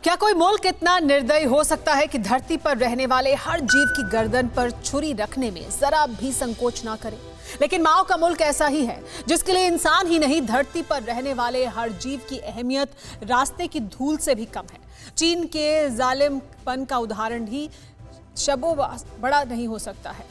क्या कोई मुल्क इतना निर्दयी हो सकता है कि धरती पर रहने वाले हर जीव की गर्दन पर छुरी रखने में जरा भी संकोच ना करे? लेकिन माओ का मुल्क ऐसा ही है जिसके लिए इंसान ही नहीं, धरती पर रहने वाले हर जीव की अहमियत रास्ते की धूल से भी कम है। चीन के जालिमपन का उदाहरण भी शबो बड़ा नहीं हो सकता है।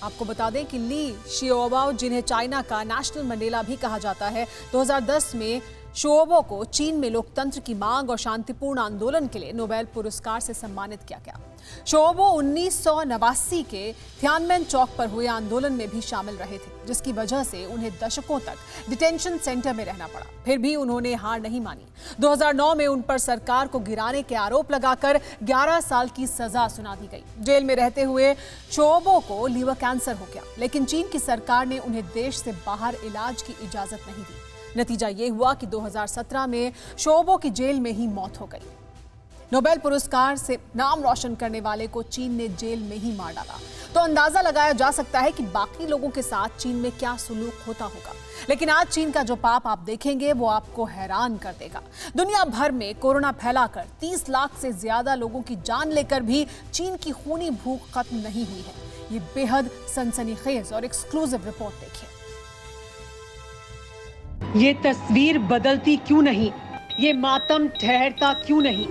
आपको बता दें कि ली शिओबाओ, जिन्हें चाइना का नेशनल मंडेला भी कहा जाता है, 2010 में शिओबो को चीन में लोकतंत्र की मांग और शांतिपूर्ण आंदोलन के लिए नोबेल पुरस्कार से सम्मानित किया गया। शिओबो 1989 के थियानमेन चौक पर हुए आंदोलन में भी शामिल रहे थे, जिसकी वजह से उन्हें दशकों तक डिटेंशन सेंटर में रहना पड़ा। फिर भी उन्होंने हार नहीं मानी। 2009 में उन पर सरकार को गिराने के आरोप लगाकर 11 साल की सजा सुना दी गई। जेल में रहते हुए शिओबो को लीवर कैंसर हो गया, लेकिन चीन की सरकार ने उन्हें देश से बाहर इलाज की इजाजत नहीं दी। नतीजा ये हुआ कि 2017 में शिओबो की जेल में ही मौत हो गई। नोबेल पुरस्कार से नाम रोशन करने वाले को चीन ने जेल में ही मार डाला, तो अंदाजा लगाया जा सकता है कि बाकी लोगों के साथ चीन में क्या सुलूक होता होगा। लेकिन आज चीन का जो पाप आप देखेंगे वो आपको हैरान कर देगा। दुनिया भर में कोरोना फैलाकर 30 लाख से ज्यादा लोगों की जान लेकर भी चीन की खूनी भूख खत्म नहीं हुई है। ये बेहद सनसनीखेज और एक्सक्लूसिव रिपोर्ट देखिए। ये तस्वीर बदलती क्यों नहीं? ये मातम ठहरता क्यों नहीं?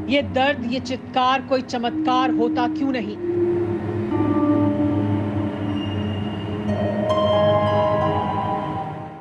ये दर्द, ये चित्कार कोई चमत्कार होता क्यों नहीं?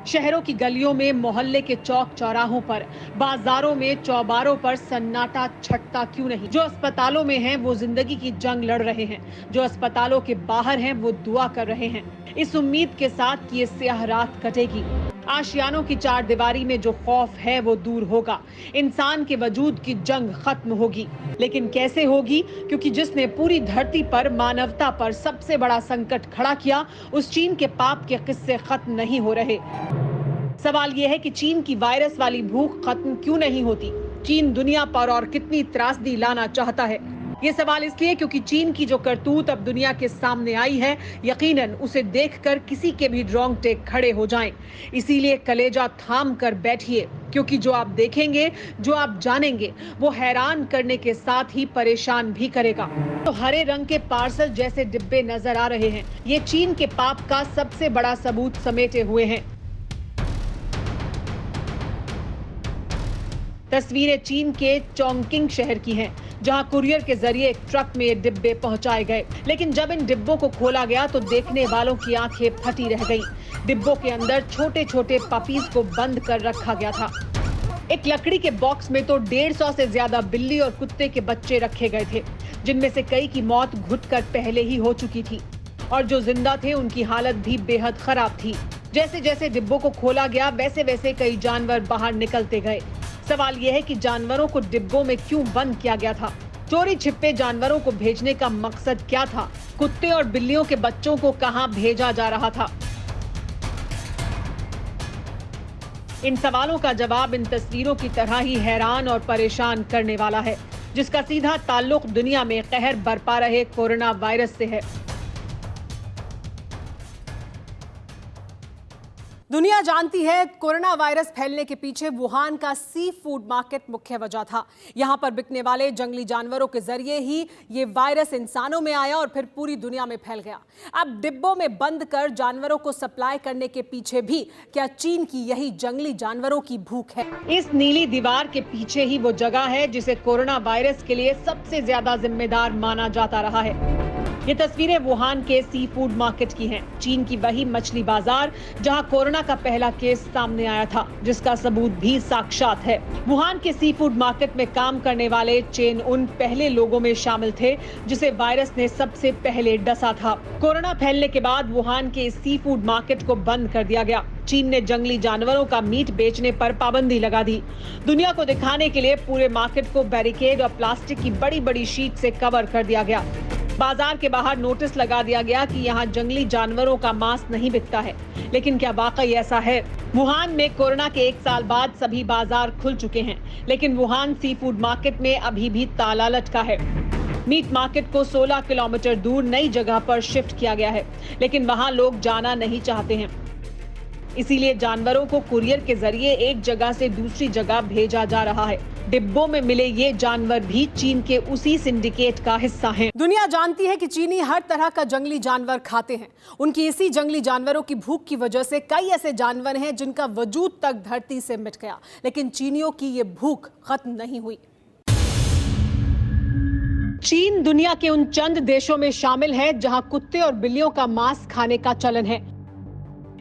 शहरों की गलियों में, मोहल्ले के चौक चौराहों पर, बाजारों में, चौबारों पर सन्नाटा छटता क्यों नहीं? जो अस्पतालों में हैं वो जिंदगी की जंग लड़ रहे हैं, जो अस्पतालों के बाहर हैं वो दुआ कर रहे हैं, इस उम्मीद के साथ कि ये स्याह रात कटेगी। आशियानों की चार दीवारी में जो खौफ है वो दूर होगा, इंसान के वजूद की जंग खत्म होगी। लेकिन कैसे होगी? क्योंकि जिसने पूरी धरती पर मानवता पर सबसे बड़ा संकट खड़ा किया, उस चीन के पाप के किस्से खत्म नहीं हो रहे। सवाल यह है कि चीन की वायरस वाली भूख खत्म क्यों नहीं होती? चीन दुनिया पर और कितनी त्रासदी लाना चाहता है? ये सवाल इसलिए क्योंकि चीन की जो करतूत अब दुनिया के सामने आई है, यकीनन उसे देखकर किसी के भी रोंगटे खड़े हो जाएं। इसीलिए कलेजा थाम कर बैठिए, क्योंकि जो आप देखेंगे, जो आप जानेंगे, वो हैरान करने के साथ ही परेशान भी करेगा। तो हरे रंग के पार्सल जैसे डिब्बे नजर आ रहे हैं, ये चीन के पाप का सबसे बड़ा सबूत समेटे हुए हैं। तस्वीरें चीन के चोंगकिंग शहर की हैं, जहां कुरियर के जरिए एक ट्रक में ये डिब्बे पहुंचाए गए। लेकिन जब इन डिब्बों को खोला गया तो देखने वालों की आंखें फटी रह गईं। डिब्बों के अंदर छोटे छोटे पपीज को बंद कर रखा गया था। एक लकड़ी के बॉक्स में तो 150 से ज्यादा बिल्ली और कुत्ते के बच्चे रखे गए थे, जिनमें से कई की मौत घुटकर पहले ही हो चुकी थी, और जो जिंदा थे उनकी हालत भी बेहद खराब थी। जैसे जैसे डिब्बों को खोला गया, वैसे वैसे कई जानवर बाहर निकलते गए। सवाल यह है कि जानवरों को डिब्बों में क्यों बंद किया गया था? चोरी छिपे जानवरों को भेजने का मकसद क्या था? कुत्ते और बिल्लियों के बच्चों को कहां भेजा जा रहा था? इन सवालों का जवाब इन तस्वीरों की तरह ही हैरान और परेशान करने वाला है, जिसका सीधा ताल्लुक दुनिया में कहर बरपा रहे कोरोना वायरस से है। दुनिया जानती है कोरोना वायरस फैलने के पीछे वुहान का सी फूड मार्केट मुख्य वजह था। यहां पर बिकने वाले जंगली जानवरों के जरिए ही ये वायरस इंसानों में आया और फिर पूरी दुनिया में फैल गया। अब डिब्बों में बंद कर जानवरों को सप्लाई करने के पीछे भी क्या चीन की यही जंगली जानवरों की भूख है? इस नीली दीवार के पीछे ही वो जगह है जिसे कोरोना वायरस के लिए सबसे ज्यादा जिम्मेदार माना जाता रहा है। ये तस्वीरें वुहान के सी फूड मार्केट की हैं। चीन की वही मछली बाजार जहां कोरोना का पहला केस सामने आया था, जिसका सबूत भी साक्षात है। वुहान के सी फूड मार्केट में काम करने वाले चेन उन पहले लोगों में शामिल थे जिसे वायरस ने सबसे पहले डसा था। कोरोना फैलने के बाद वुहान के सी फूड मार्केट को बंद कर दिया गया। चीन ने जंगली जानवरों का मीट बेचने पर पाबंदी लगा दी। दुनिया को दिखाने के लिए पूरे मार्केट को बैरिकेड और प्लास्टिक की बड़ी बड़ी शीट से कवर कर दिया गया। बाजार के बाहर नोटिस लगा दिया गया कि यहाँ जंगली जानवरों का मांस नहीं बिकता है। लेकिन क्या वाकई ऐसा है? वुहान में कोरोना के 1 साल बाद सभी बाजार खुल चुके हैं, लेकिन वुहान सी फूड मार्केट में अभी भी ताला लटका है। मीट मार्केट को 16 किलोमीटर दूर नई जगह पर शिफ्ट किया गया है, लेकिन वहां लोग जाना नहीं चाहते हैं। इसीलिए जानवरों को कुरियर के जरिए एक जगह से दूसरी जगह भेजा जा रहा है। डिब्बों में मिले ये जानवर भी चीन के उसी सिंडिकेट का हिस्सा हैं। दुनिया जानती है कि चीनी हर तरह का जंगली जानवर खाते हैं। उनकी इसी जंगली जानवरों की भूख की वजह से कई ऐसे जानवर हैं जिनका वजूद तक धरती से मिट गया, लेकिन चीनियों की ये भूख खत्म नहीं हुई। चीन दुनिया के उन चंद देशों में शामिल है जहां कुत्ते और बिल्लियों का मांस खाने का चलन है।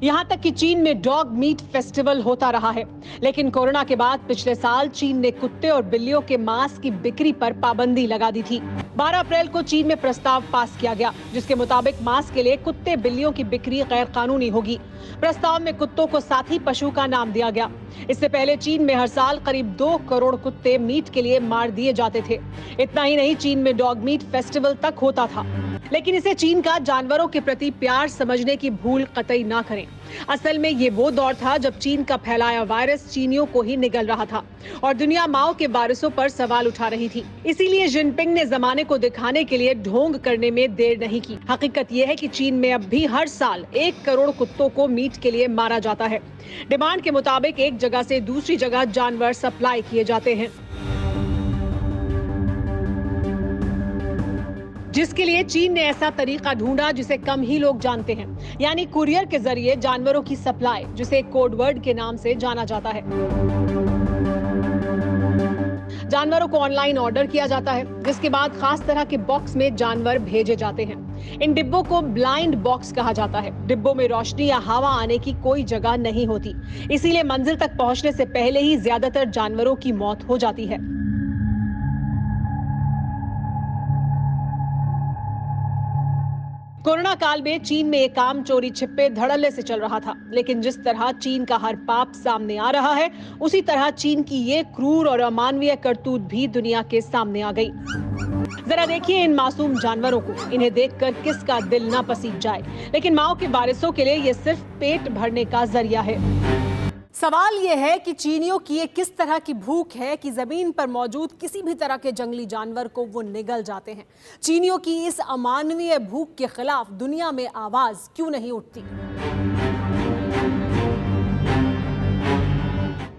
यहां तक कि चीन में डॉग मीट फेस्टिवल होता रहा है, लेकिन कोरोना के बाद पिछले साल चीन ने कुत्ते और बिल्लियों के मांस की बिक्री पर पाबंदी लगा दी थी। 12 अप्रैल को चीन में प्रस्ताव पास किया गया, जिसके मुताबिक मांस के लिए कुत्ते बिल्लियों की बिक्री गैर कानूनी होगी। प्रस्ताव में कुत्तों को साथी पशु का नाम दिया गया। इससे पहले चीन में हर साल करीब 2 करोड़ कुत्ते मीट के लिए मार दिए जाते थे। इतना ही नहीं, चीन में डॉग मीट फेस्टिवल तक होता था। लेकिन इसे चीन का जानवरों के प्रति प्यार समझने की भूल कतई ना करें। असल में ये वो दौर था जब चीन का फैलाया वायरस चीनियों को ही निगल रहा था और दुनिया माओ के वारिसों पर सवाल उठा रही थी। इसीलिए जिनपिंग ने जमाने को दिखाने के लिए ढोंग करने में देर नहीं की। हकीकत यह है कि चीन में अब भी हर साल 1 करोड़ कुत्तों को मीट के लिए मारा जाता है। डिमांड के मुताबिक एक जगह से दूसरी जगह जानवर सप्लाई किए जाते हैं, जिसके लिए चीन ने ऐसा तरीका ढूंढा जिसे कम ही लोग जानते हैं, यानी कुरियर के जरिए जानवरों की सप्लाई, जिसे कोड वर्ड के नाम से जाना जाता है। जानवरों को ऑनलाइन ऑर्डर किया जाता है, जिसके बाद खास तरह के बॉक्स में जानवर भेजे जाते हैं। इन डिब्बों को ब्लाइंड बॉक्स कहा जाता है। डिब्बों में रोशनी या हवा आने की कोई जगह नहीं होती, इसीलिए मंजिल तक पहुंचने से पहले ही ज्यादातर जानवरों की मौत हो जाती है। कोरोना काल में चीन में ये काम चोरी छिपे धड़ल्ले से चल रहा था, लेकिन जिस तरह चीन का हर पाप सामने आ रहा है, उसी तरह चीन की ये क्रूर और अमानवीय करतूत भी दुनिया के सामने आ गई। जरा देखिए इन मासूम जानवरों को, इन्हें देखकर किसका दिल ना पसीज जाए, लेकिन माओ के वारिसों के लिए ये सिर्फ पेट भरने का जरिया है। सवाल यह है कि चीनियों की ये किस तरह की भूख है कि जमीन पर मौजूद किसी भी तरह के जंगली जानवर को वो निगल जाते हैं। चीनियों की इस अमानवीय भूख के खिलाफ दुनिया में आवाज क्यों नहीं उठती?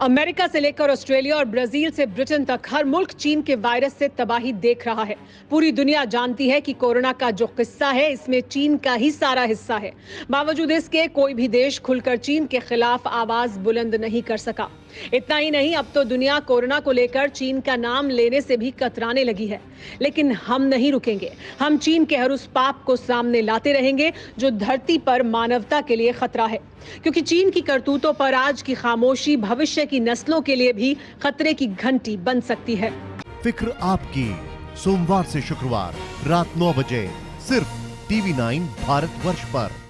अमेरिका से लेकर ऑस्ट्रेलिया और ब्राजील से ब्रिटेन तक हर मुल्क चीन के वायरस से तबाही देख रहा है। पूरी दुनिया जानती है कि कोरोना का जो किस्सा है, इसमें चीन का ही सारा हिस्सा है। बावजूद इसके कोई भी देश खुलकर चीन के खिलाफ आवाज बुलंद नहीं कर सका। इतना ही नहीं, अब तो दुनिया कोरोना को लेकर चीन का नाम लेने से भी कतराने लगी है। लेकिन हम नहीं रुकेंगे। हम चीन के हर उस पाप को सामने लाते रहेंगे जो धरती पर मानवता के लिए खतरा है, क्योंकि चीन की करतूतों पर आज की खामोशी भविष्य की नस्लों के लिए भी खतरे की घंटी बन सकती है। फिक्र आपकी, सोमवार से शुक्रवार रात 9 बजे सिर्फ TV9 भारतवर्ष पर।